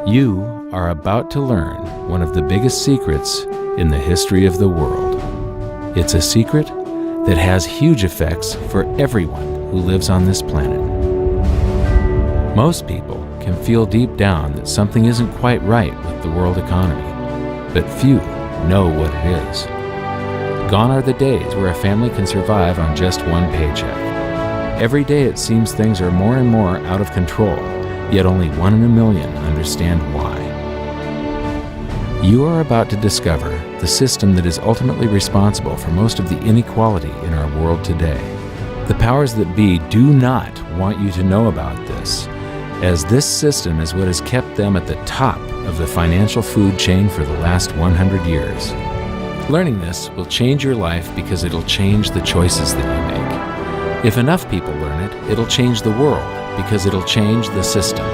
You are about to learn one of the biggest secrets in the history of the world. It's a secret that has huge effects for everyone who lives on this planet. Most people can feel deep down that something isn't quite right with the world economy, but few know what it is. Gone are the days where a family can survive on just one paycheck. Every day it seems things are more and more out of control, yet only 1 in a million understand why. You are about to discover the system that is ultimately responsible for most of the inequality in our world today. The powers that be do not want you to know about this, as this system is what has kept them at the top of the financial food chain for the last 100 years. Learning this will change your life because it'll change the choices that you make. If enough people learn it, it'll change the world because it'll change the system.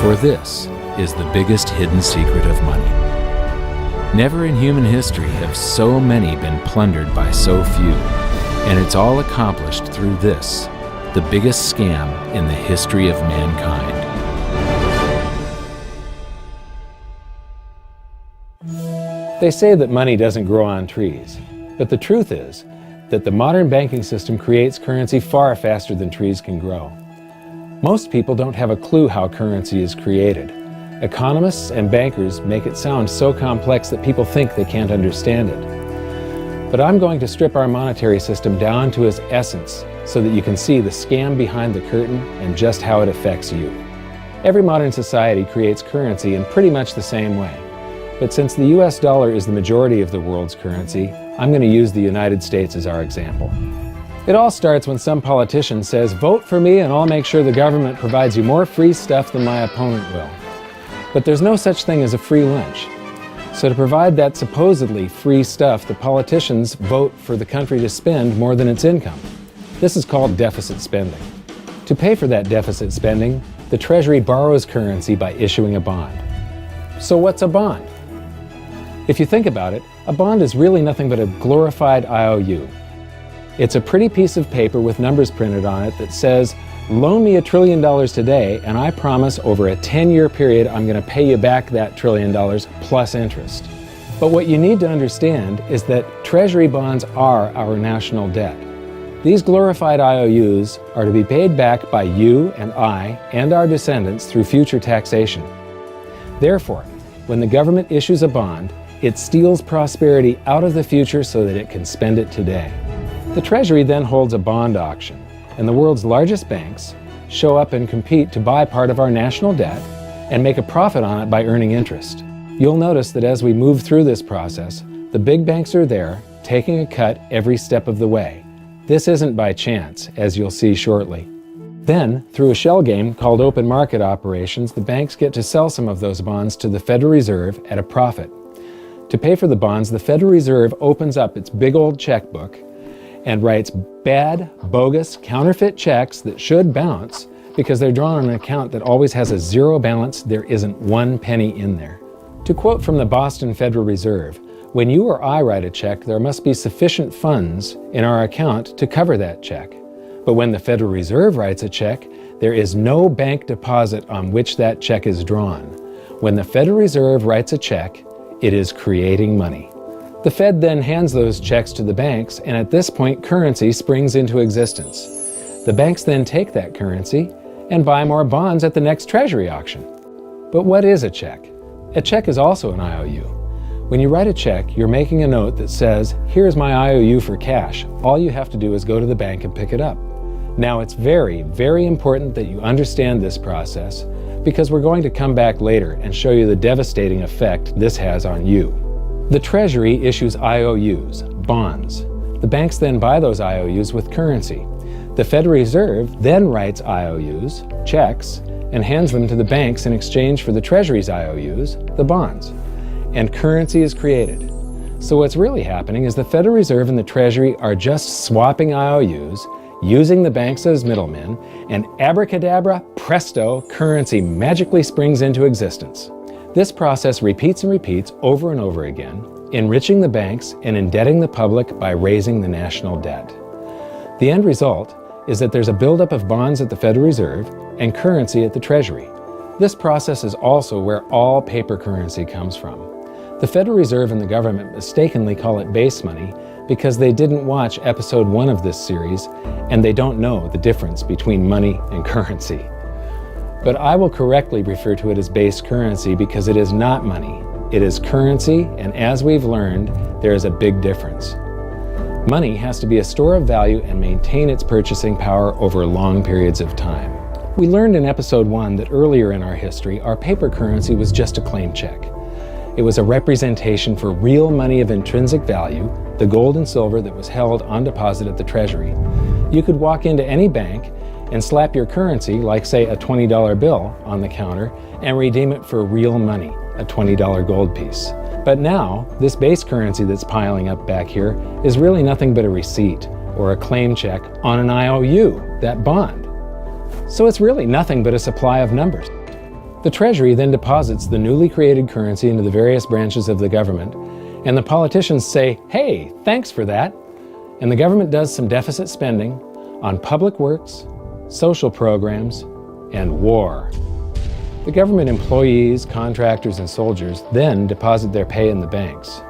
For this is the biggest hidden secret of money. Never in human history have so many been plundered by so few, and it's all accomplished through this, the biggest scam in the history of mankind. They say that money doesn't grow on trees, but the truth is that the modern banking system creates currency far faster than trees can grow. Most people don't have a clue how currency is created. Economists and bankers make it sound so complex that people think they can't understand it. But I'm going to strip our monetary system down to its essence so that you can see the scam behind the curtain and just how it affects you. Every modern society creates currency in pretty much the same way. But since the US dollar is the majority of the world's currency, I'm going to use the United States as our example. It all starts when some politician says, "Vote for me and I'll make sure the government provides you more free stuff than my opponent will." But there's no such thing as a free lunch. So to provide that supposedly free stuff, the politicians vote for the country to spend more than its income. This is called deficit spending. To pay for that deficit spending, the Treasury borrows currency by issuing a bond. So what's a bond? If you think about it, a bond is really nothing but a glorified IOU. It's a pretty piece of paper with numbers printed on it that says, "Loan me $1 trillion today, and I promise over a 10-year period I'm going to pay you back that $1 trillion plus interest." But what you need to understand is that Treasury bonds are our national debt. These glorified IOUs are to be paid back by you and I and our descendants through future taxation. Therefore, when the government issues a bond, it steals prosperity out of the future so that it can spend it today. The Treasury then holds a bond auction, and the world's largest banks show up and compete to buy part of our national debt and make a profit on it by earning interest. You'll notice that as we move through this process, the big banks are there, taking a cut every step of the way. This isn't by chance, as you'll see shortly. Then, through a shell game called open market operations, the banks get to sell some of those bonds to the Federal Reserve at a profit. To pay for the bonds, the Federal Reserve opens up its big old checkbook and writes bad, bogus, counterfeit checks that should bounce because they're drawn on an account that always has a zero balance. There isn't 1 penny in there. To quote from the Boston Federal Reserve, "When you or I write a check, there must be sufficient funds in our account to cover that check. But when the Federal Reserve writes a check, there is no bank deposit on which that check is drawn. When the Federal Reserve writes a check, it is creating money." The Fed then hands those checks to the banks, and at this point, currency springs into existence. The banks then take that currency and buy more bonds at the next Treasury auction. But what is a check? A check is also an IOU. When you write a check, you're making a note that says, "Here's my IOU for cash. All you have to do is go to the bank and pick it up." Now, it's very, very important that you understand this process because we're going to come back later and show you the devastating effect this has on you. The Treasury issues IOUs, bonds. The banks then buy those IOUs with currency. The Federal Reserve then writes IOUs, checks, and hands them to the banks in exchange for the Treasury's IOUs, the bonds. And currency is created. So what's really happening is the Federal Reserve and the Treasury are just swapping IOUs, using the banks as middlemen, and abracadabra, presto, currency magically springs into existence. This process repeats and repeats over and over again, enriching the banks and indebting the public by raising the national debt. The end result is that there's a buildup of bonds at the Federal Reserve and currency at the Treasury. This process is also where all paper currency comes from. The Federal Reserve and the government mistakenly call it base money because they didn't watch episode 1 of this series and they don't know the difference between money and currency. But I will correctly refer to it as base currency because it is not money. It is currency, and as we've learned, there is a big difference. Money has to be a store of value and maintain its purchasing power over long periods of time. We learned in episode 1 that earlier in our history, our paper currency was just a claim check. It was a representation for real money of intrinsic value, the gold and silver that was held on deposit at the Treasury. You could walk into any bank and slap your currency, like say a $20 bill, on the counter and redeem it for real money, a $20 gold piece. But now, this base currency that's piling up back here is really nothing but a receipt or a claim check on an IOU, that bond. So it's really nothing but a supply of numbers. The Treasury then deposits the newly created currency into the various branches of the government, and the politicians say, "Hey, thanks for that." And the government does some deficit spending on public works, social programs, and war. The government employees, contractors, and soldiers then deposit their pay in the banks.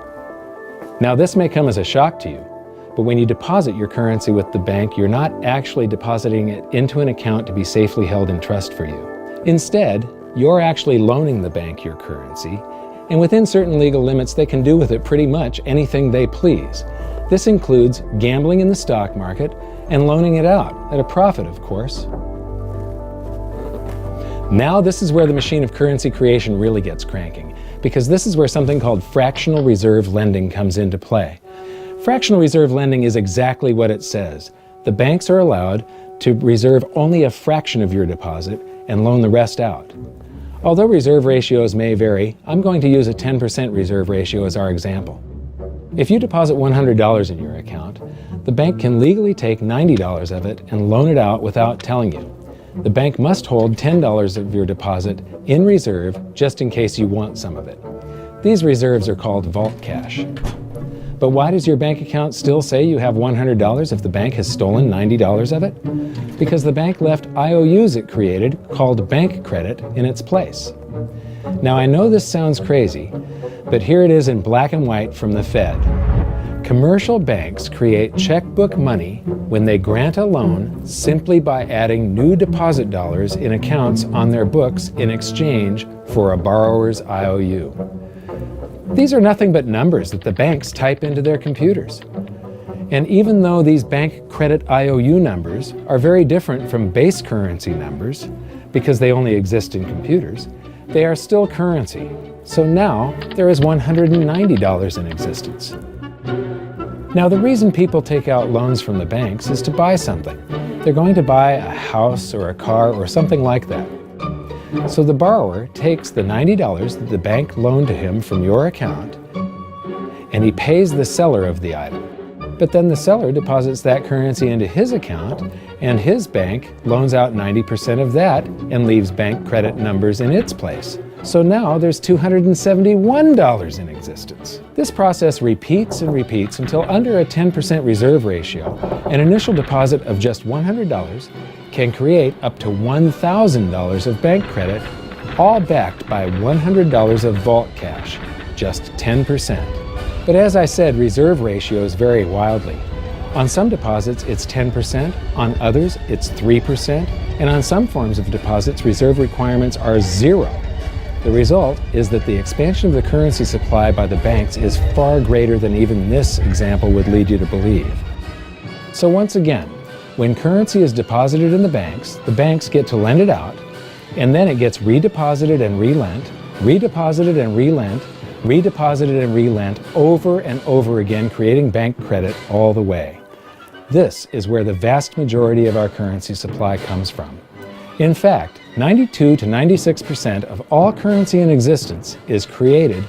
Now, this may come as a shock to you, but when you deposit your currency with the bank, you're not actually depositing it into an account to be safely held in trust for you. Instead, you're actually loaning the bank your currency, and within certain legal limits, they can do with it pretty much anything they please. This includes gambling in the stock market and loaning it out, at a profit, of course. Now this is where the machine of currency creation really gets cranking, because this is where something called fractional reserve lending comes into play. Fractional reserve lending is exactly what it says. The banks are allowed to reserve only a fraction of your deposit and loan the rest out. Although reserve ratios may vary, I'm going to use a 10% reserve ratio as our example. If you deposit $100 in your account, the bank can legally take $90 of it and loan it out without telling you. The bank must hold $10 of your deposit in reserve just in case you want some of it. These reserves are called vault cash. But why does your bank account still say you have $100 if the bank has stolen $90 of it? Because the bank left IOUs it created, called bank credit, in its place. Now I know this sounds crazy, but here it is in black and white from the Fed. Commercial banks create checkbook money when they grant a loan simply by adding new deposit dollars in accounts on their books in exchange for a borrower's IOU. These are nothing but numbers that the banks type into their computers. And even though these bank credit IOU numbers are very different from base currency numbers, because they only exist in computers, they are still currency. So now there is $190 in existence. Now the reason people take out loans from the banks is to buy something. They're going to buy a house or a car or something like that. So the borrower takes the $90 that the bank loaned to him from your account, and he pays the seller of the item. But then the seller deposits that currency into his account, and his bank loans out 90% of that and leaves bank credit numbers in its place. So now there's $271 in existence. This process repeats and repeats until under a 10% reserve ratio, an initial deposit of just $100 can create up to $1,000 of bank credit, all backed by $100 of vault cash, just 10%. But as I said, reserve ratios vary wildly. On some deposits, it's 10%, on others, it's 3%, and on some forms of deposits, reserve requirements are 0. The result is that the expansion of the currency supply by the banks is far greater than even this example would lead you to believe. So once again, when currency is deposited in the banks get to lend it out, and then it gets redeposited and relent, redeposited and relent, redeposited and relent over and over again, creating bank credit all the way. This is where the vast majority of our currency supply comes from. In fact, 92 to 96% of all currency in existence is created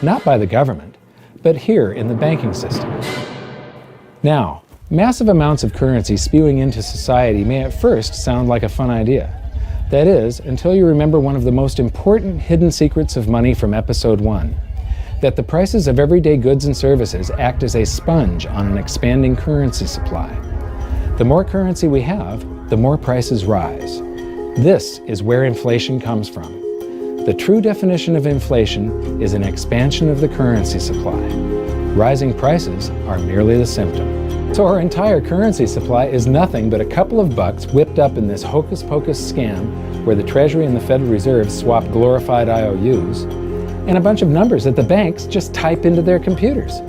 not by the government, but here in the banking system. Now, massive amounts of currency spewing into society may at first sound like a fun idea. That is, until you remember one of the most important hidden secrets of money from episode 1, that the prices of everyday goods and services act as a sponge on an expanding currency supply. The more currency we have, the more prices rise. This is where inflation comes from. The true definition of inflation is an expansion of the currency supply. Rising prices are merely the symptom. So our entire currency supply is nothing but a couple of bucks whipped up in this hocus-pocus scam where the Treasury and the Federal Reserve swap glorified IOUs, and a bunch of numbers that the banks just type into their computers.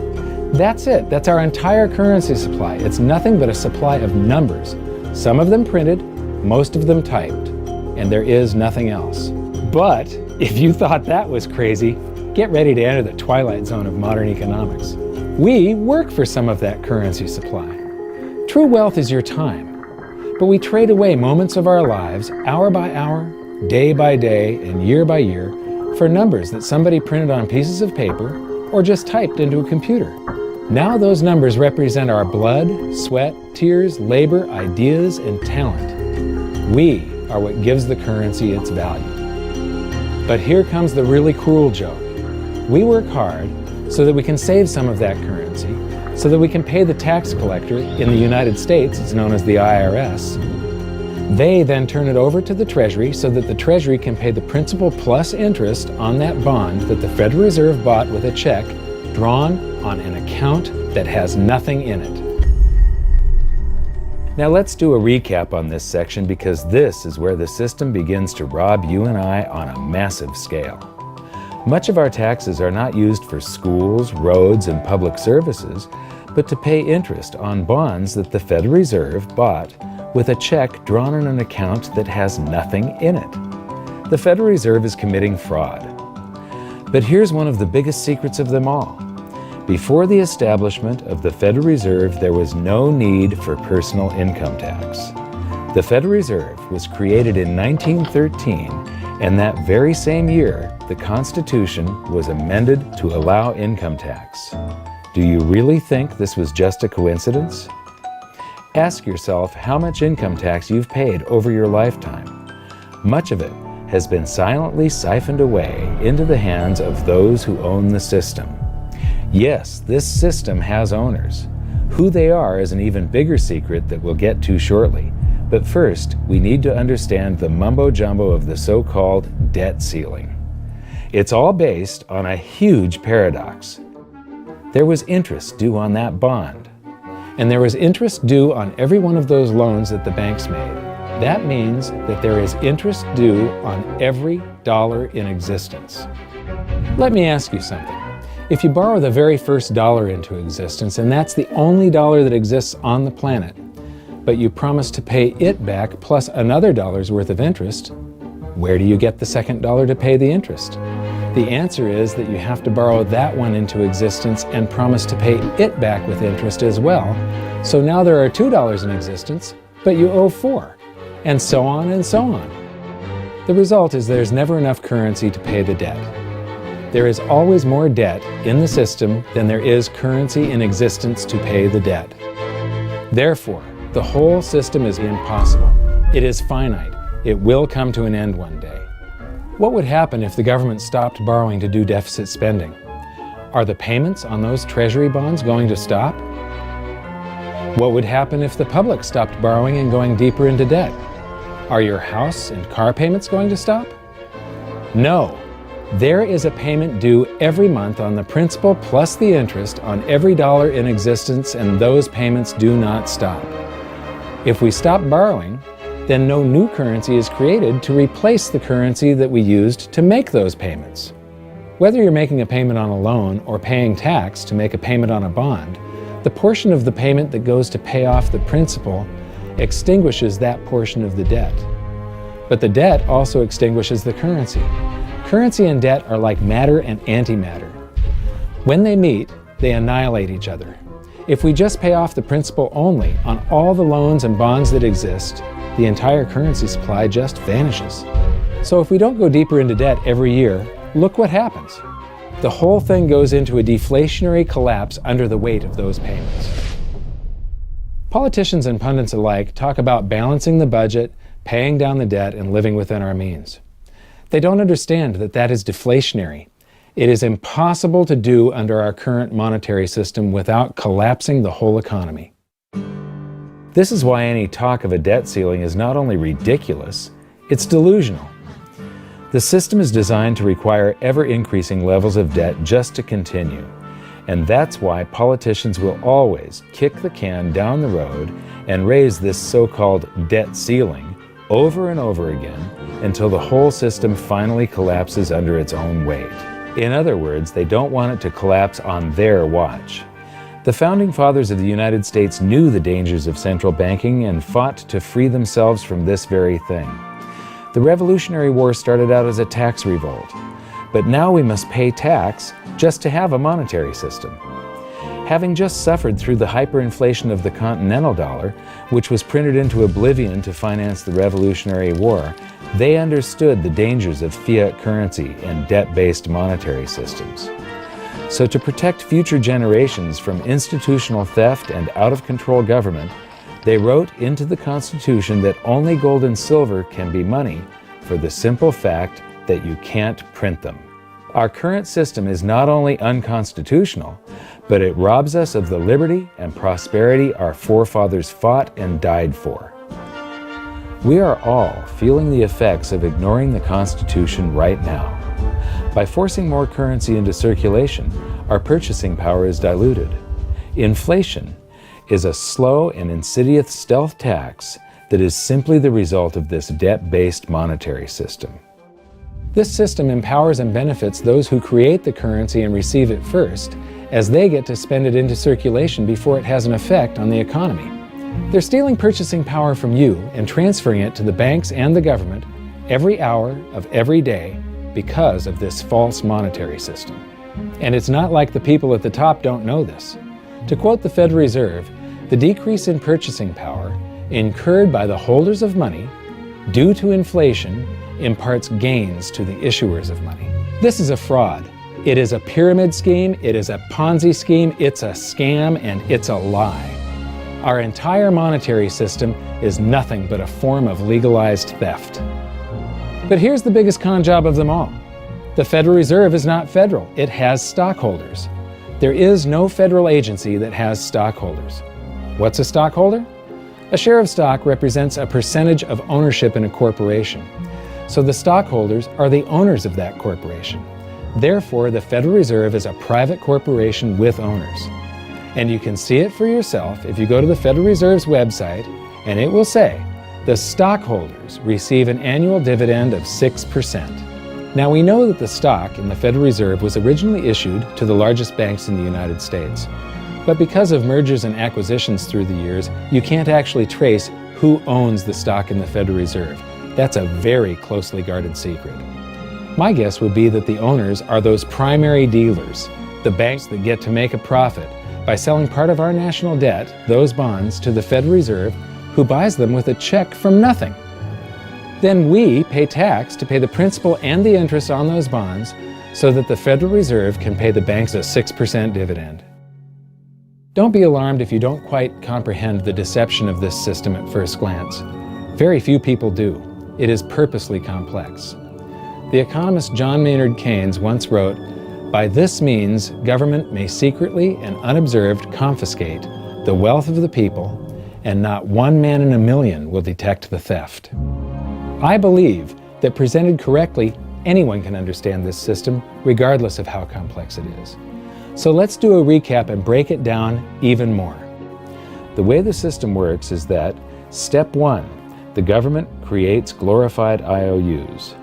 That's it. That's our entire currency supply. It's nothing but a supply of numbers. Some of them printed, most of them typed, and there is nothing else. But if you thought that was crazy, get ready to enter the twilight zone of modern economics. We work for some of that currency supply. True wealth is your time, but we trade away moments of our lives, hour by hour, day by day, and year by year, for numbers that somebody printed on pieces of paper or just typed into a computer. Now those numbers represent our blood, sweat, tears, labor, ideas, and talent. We are what gives the currency its value. But here comes the really cruel joke. We work hard so that we can save some of that currency, so that we can pay the tax collector. In the United States, it's known as the IRS. They then turn it over to the Treasury so that the Treasury can pay the principal plus interest on that bond that the Federal Reserve bought with a check drawn on an account that has nothing in it. Now let's do a recap on this section, because this is where the system begins to rob you and I on a massive scale. Much of our taxes are not used for schools, roads, and public services, but to pay interest on bonds that the Federal Reserve bought with a check drawn on an account that has nothing in it. The Federal Reserve is committing fraud. But here's one of the biggest secrets of them all. Before the establishment of the Federal Reserve, there was no need for personal income tax. The Federal Reserve was created in 1913, and that very same year, the Constitution was amended to allow income tax. Do you really think this was just a coincidence? Ask yourself how much income tax you've paid over your lifetime. Much of it has been silently siphoned away into the hands of those who own the system. Yes, this system has owners. Who they are is an even bigger secret that we'll get to shortly. But first, we need to understand the mumbo-jumbo of the so-called debt ceiling. It's all based on a huge paradox. There was interest due on that bond, and there was interest due on every one of those loans that the banks made. That means that there is interest due on every dollar in existence. Let me ask you something. If you borrow the very first dollar into existence, and that's the only dollar that exists on the planet, but you promise to pay it back plus another dollar's worth of interest, where do you get the second dollar to pay the interest? The answer is that you have to borrow that one into existence and promise to pay it back with interest as well. So now there are $2 in existence, but you owe $4, and so on and so on. The result is there's never enough currency to pay the debt. There is always more debt in the system than there is currency in existence to pay the debt. Therefore, the whole system is impossible. It is finite. It will come to an end one day. What would happen if the government stopped borrowing to do deficit spending? Are the payments on those treasury bonds going to stop? What would happen if the public stopped borrowing and going deeper into debt? Are your house and car payments going to stop? No. There is a payment due every month on the principal plus the interest on every dollar in existence, and those payments do not stop. If we stop borrowing, then no new currency is created to replace the currency that we used to make those payments. Whether you're making a payment on a loan or paying tax to make a payment on a bond, the portion of the payment that goes to pay off the principal extinguishes that portion of the debt. But the debt also extinguishes the currency. Currency and debt are like matter and antimatter. When they meet, they annihilate each other. If we just pay off the principal only on all the loans and bonds that exist, the entire currency supply just vanishes. So if we don't go deeper into debt every year, look what happens. The whole thing goes into a deflationary collapse under the weight of those payments. Politicians and pundits alike talk about balancing the budget, paying down the debt, and living within our means. They don't understand that that is deflationary. It is impossible to do under our current monetary system without collapsing the whole economy. This is why any talk of a debt ceiling is not only ridiculous, it's delusional. The system is designed to require ever-increasing levels of debt just to continue. And that's why politicians will always kick the can down the road and raise this so-called debt ceiling over and over again until the whole system finally collapses under its own weight. In other words, they don't want it to collapse on their watch. The Founding Fathers of the United States knew the dangers of central banking and fought to free themselves from this very thing. The Revolutionary War started out as a tax revolt, but now we must pay tax just to have a monetary system. Having just suffered through the hyperinflation of the continental dollar, which was printed into oblivion to finance the Revolutionary War, they understood the dangers of fiat currency and debt-based monetary systems. So to protect future generations from institutional theft and out-of-control government, they wrote into the Constitution that only gold and silver can be money for the simple fact that you can't print them. Our current system is not only unconstitutional, but it robs us of the liberty and prosperity our forefathers fought and died for. We are all feeling the effects of ignoring the Constitution right now. By forcing more currency into circulation, our purchasing power is diluted. Inflation is a slow and insidious stealth tax that is simply the result of this debt-based monetary system. This system empowers and benefits those who create the currency and receive it first, as they get to spend it into circulation before it has an effect on the economy. They're stealing purchasing power from you and transferring it to the banks and the government every hour of every day because of this false monetary system. And it's not like the people at the top don't know this. To quote the Federal Reserve, the decrease in purchasing power incurred by the holders of money due to inflation imparts gains to the issuers of money. This is a fraud. It is a pyramid scheme, it is a Ponzi scheme, it's a scam, and it's a lie. Our entire monetary system is nothing but a form of legalized theft. But here's the biggest con job of them all. The Federal Reserve is not federal, it has stockholders. There is no federal agency that has stockholders. What's a stockholder? A share of stock represents a percentage of ownership in a corporation. So the stockholders are the owners of that corporation. Therefore, the Federal Reserve is a private corporation with owners. And you can see it for yourself if you go to the Federal Reserve's website, and it will say, the stockholders receive an annual dividend of 6%. Now we know that the stock in the Federal Reserve was originally issued to the largest banks in the United States. But because of mergers and acquisitions through the years, you can't actually trace who owns the stock in the Federal Reserve. That's a very closely guarded secret. My guess would be that the owners are those primary dealers, the banks that get to make a profit by selling part of our national debt, those bonds, to the Federal Reserve, who buys them with a check from nothing. Then we pay tax to pay the principal and the interest on those bonds so that the Federal Reserve can pay the banks a 6% dividend. Don't be alarmed if you don't quite comprehend the deception of this system at first glance. Very few people do. It is purposely complex. The economist John Maynard Keynes once wrote, "By this means, government may secretly and unobserved confiscate the wealth of the people, and not one man in a million will detect the theft." I believe that presented correctly, anyone can understand this system, regardless of how complex it is. So let's do a recap and break it down even more. The way the system works is that, step 1, the government creates glorified IOUs.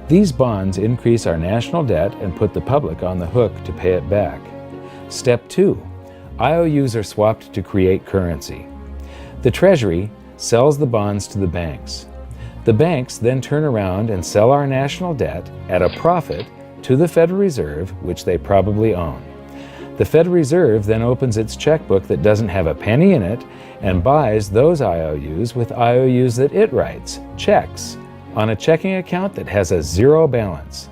These bonds increase our national debt and put the public on the hook to pay it back. Step 2, IOUs are swapped to create currency. The Treasury sells the bonds to the banks. The banks then turn around and sell our national debt at a profit to the Federal Reserve, which they probably own. The Federal Reserve then opens its checkbook that doesn't have a penny in it and buys those IOUs with IOUs that it writes, checks, on a checking account that has a zero balance.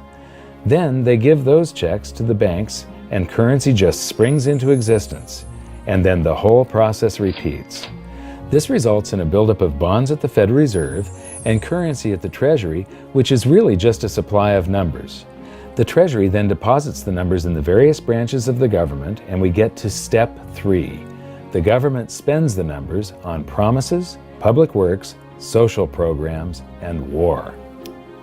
Then they give those checks to the banks and currency just springs into existence. And then the whole process repeats. This results in a buildup of bonds at the Federal Reserve and currency at the Treasury, which is really just a supply of numbers. The Treasury then deposits the numbers in the various branches of the government, and we get to step 3. The government spends the numbers on promises, public works, social programs, and war.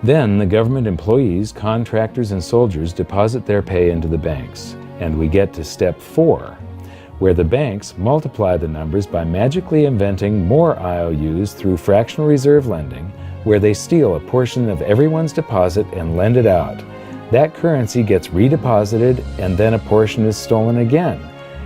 Then the government employees, contractors, and soldiers deposit their pay into the banks, and we get to step 4, where the banks multiply the numbers by magically inventing more IOUs through fractional reserve lending, where they steal a portion of everyone's deposit and lend it out. That currency gets redeposited, and then a portion is stolen again,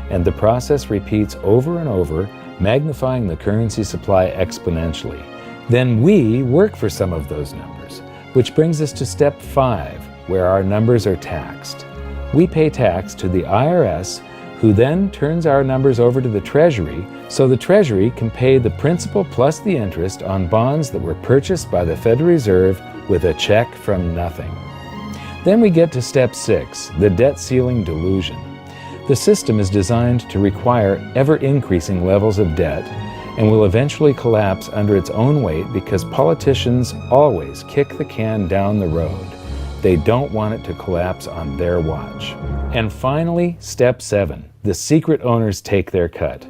and the process repeats over and over, magnifying the currency supply exponentially. Then we work for some of those numbers, which brings us to step 5, where our numbers are taxed. We pay tax to the IRS, who then turns our numbers over to the Treasury, so the Treasury can pay the principal plus the interest on bonds that were purchased by the Federal Reserve with a check from nothing. Then we get to step 6, the debt ceiling delusion. The system is designed to require ever-increasing levels of debt and will eventually collapse under its own weight because politicians always kick the can down the road. They don't want it to collapse on their watch. And finally, step 7, the secret owners take their cut.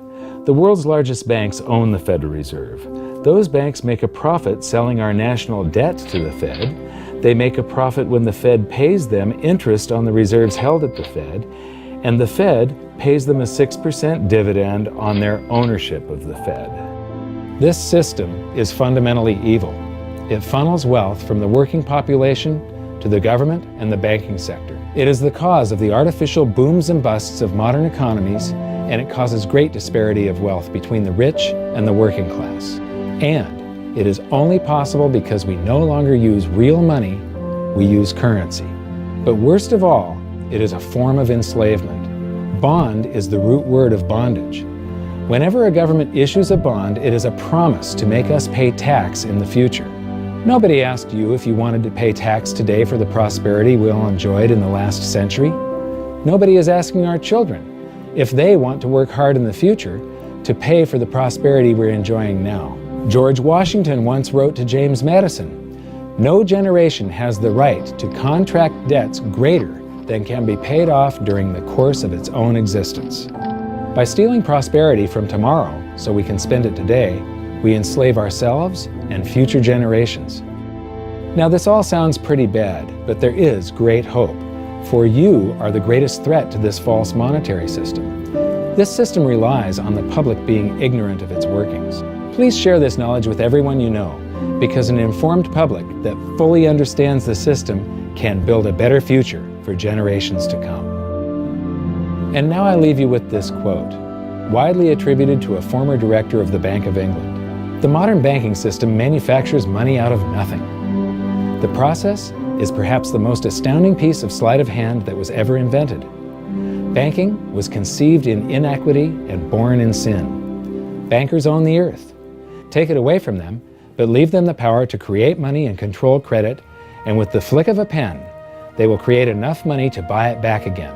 The world's largest banks own the Federal Reserve. Those banks make a profit selling our national debt to the Fed. They make a profit when the Fed pays them interest on the reserves held at the Fed, and the Fed pays them a 6% dividend on their ownership of the Fed. This system is fundamentally evil. It funnels wealth from the working population to the government and the banking sector. It is the cause of the artificial booms and busts of modern economies, and it causes great disparity of wealth between the rich and the working class. And it is only possible because we no longer use real money, we use currency. But worst of all, it is a form of enslavement. Bond is the root word of bondage. Whenever a government issues a bond, it is a promise to make us pay tax in the future. Nobody asked you if you wanted to pay tax today for the prosperity we all enjoyed in the last century. Nobody is asking our children if they want to work hard in the future to pay for the prosperity we're enjoying now. George Washington once wrote to James Madison, "No generation has the right to contract debts greater than can be paid off during the course of its own existence." By stealing prosperity from tomorrow so we can spend it today, we enslave ourselves and future generations. Now this all sounds pretty bad, but there is great hope, for you are the greatest threat to this false monetary system. This system relies on the public being ignorant of its workings. Please share this knowledge with everyone you know, because an informed public that fully understands the system can build a better future for generations to come. And now I leave you with this quote, widely attributed to a former director of the Bank of England. The modern banking system manufactures money out of nothing. The process is perhaps the most astounding piece of sleight of hand that was ever invented. Banking was conceived in inequity and born in sin. Bankers own the earth. Take it away from them, but leave them the power to create money and control credit, and with the flick of a pen, they will create enough money to buy it back again.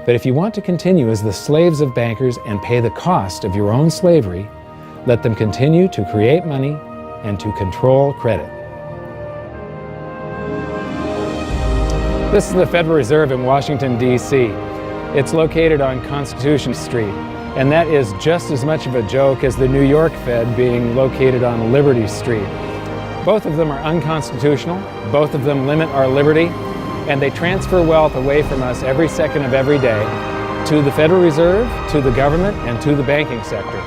But if you want to continue as the slaves of bankers and pay the cost of your own slavery, let them continue to create money and to control credit. This is the Federal Reserve in Washington, D.C. It's located on Constitution Street, and that is just as much of a joke as the New York Fed being located on Liberty Street. Both of them are unconstitutional, both of them limit our liberty, and they transfer wealth away from us every second of every day to the Federal Reserve, to the government, and to the banking sector.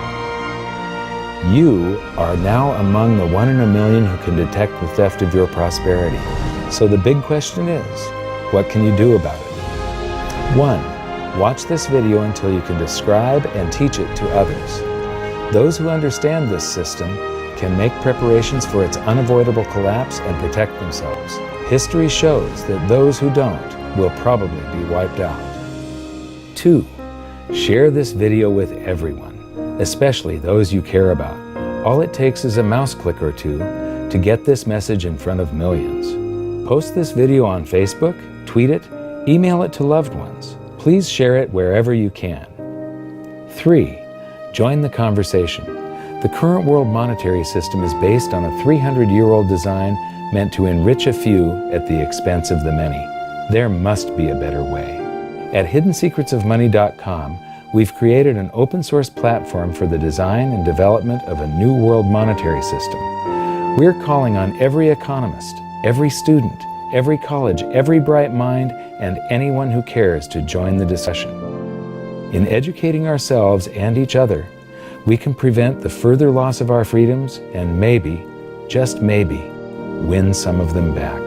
You are now among the 1 in a million who can detect the theft of your prosperity. So the big question is, what can you do about it? 1. Watch this video until you can describe and teach it to others. Those who understand this system can make preparations for its unavoidable collapse and protect themselves. History shows that those who don't will probably be wiped out. 2. Share this video with everyone, especially those you care about. All it takes is a mouse click or two to get this message in front of millions. Post this video on Facebook, tweet it, email it to loved ones. Please share it wherever you can. 3. Join the conversation. The current world monetary system is based on a 300-year-old design meant to enrich a few at the expense of the many. There must be a better way. At hiddensecretsofmoney.com, we've created an open source platform for the design and development of a new world monetary system. We're calling on every economist, every student, every college, every bright mind, and anyone who cares to join the discussion. In educating ourselves and each other, we can prevent the further loss of our freedoms and maybe, just maybe, win some of them back.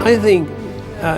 I think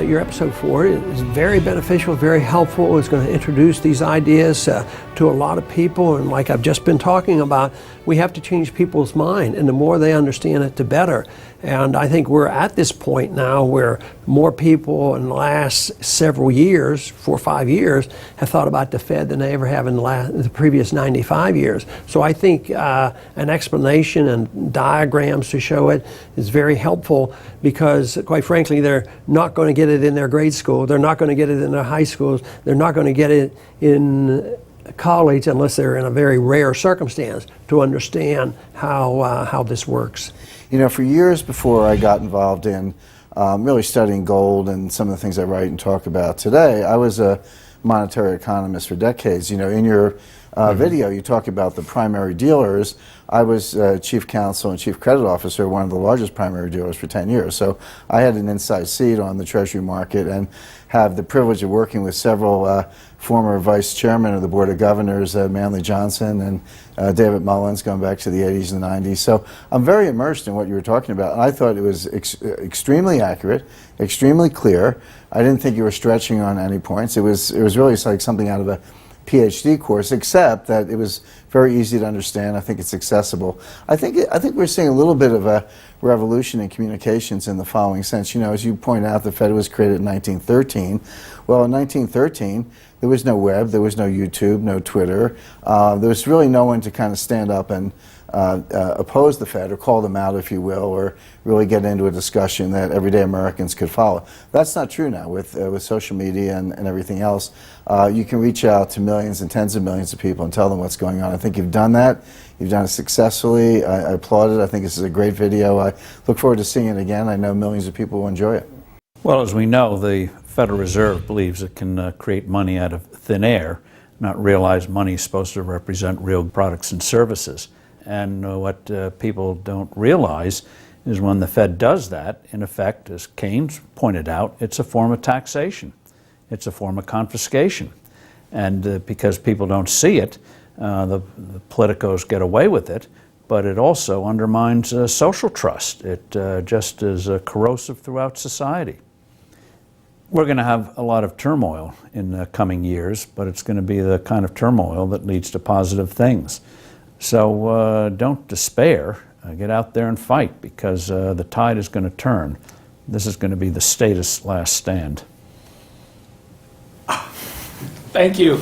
your episode 4 is very beneficial, very helpful. It's going to introduce these ideas to a lot of people, and like I've just been talking about, we have to change people's mind, and the more they understand it, the better. And I think we're at this point now where more people in the last several years, 4 or 5 years, have thought about the Fed than they ever have in the previous 95 years. So I think an explanation and diagrams to show it is very helpful, because quite frankly, they're not going to get it in their grade school, they're not going to get it in their high schools, they're not going to get it in college unless they're in a very rare circumstance to understand how this works. You know, for years before I got involved in really studying gold and some of the things I write and talk about today, I was a monetary economist for decades. You know, in your video, you talk about the primary dealers. I was chief counsel and chief credit officer, one of the largest primary dealers for 10 years. So I had an inside seat on the Treasury market and have the privilege of working with several former vice chairmen of the Board of Governors, Manley Johnson and David Mullins, going back to the 80s and the 90s. So I'm very immersed in what you were talking about. And I thought it was extremely accurate, extremely clear. I didn't think you were stretching on any points. It was really like something out of a PhD course, except that it was very easy to understand. I think it's accessible. I think we're seeing a little bit of a revolution in communications in the following sense. You know, as you point out, the Fed was created in 1913. Well, in 1913, there was no web, there was no YouTube, no Twitter. There was really no one to kind of stand up and oppose the Fed or call them out, if you will, or really get into a discussion that everyday Americans could follow. That's not true now with social media and everything else. You can reach out to millions and tens of millions of people and tell them what's going on. I think you've done that. You've done it successfully. I applaud it. I think this is a great video. I look forward to seeing it again. I know millions of people will enjoy it. Well, as we know, the Federal Reserve believes it can create money out of thin air, not realize money is supposed to represent real products and services. And what people don't realize is when the Fed does that, in effect, as Keynes pointed out, it's a form of taxation. It's a form of confiscation. And because people don't see it, the politicos get away with it, but it also undermines social trust. It just is corrosive throughout society. We're going to have a lot of turmoil in the coming years, but it's going to be the kind of turmoil that leads to positive things. So don't despair. Get out there and fight, because the tide is going to turn. This is going to be the statist's last stand. Thank you.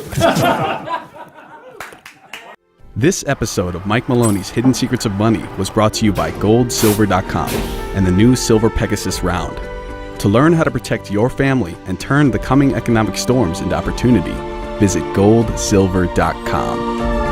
This episode of Mike Maloney's Hidden Secrets of Money was brought to you by GoldSilver.com and the new Silver Pegasus Round. To learn how to protect your family and turn the coming economic storms into opportunity, visit GoldSilver.com.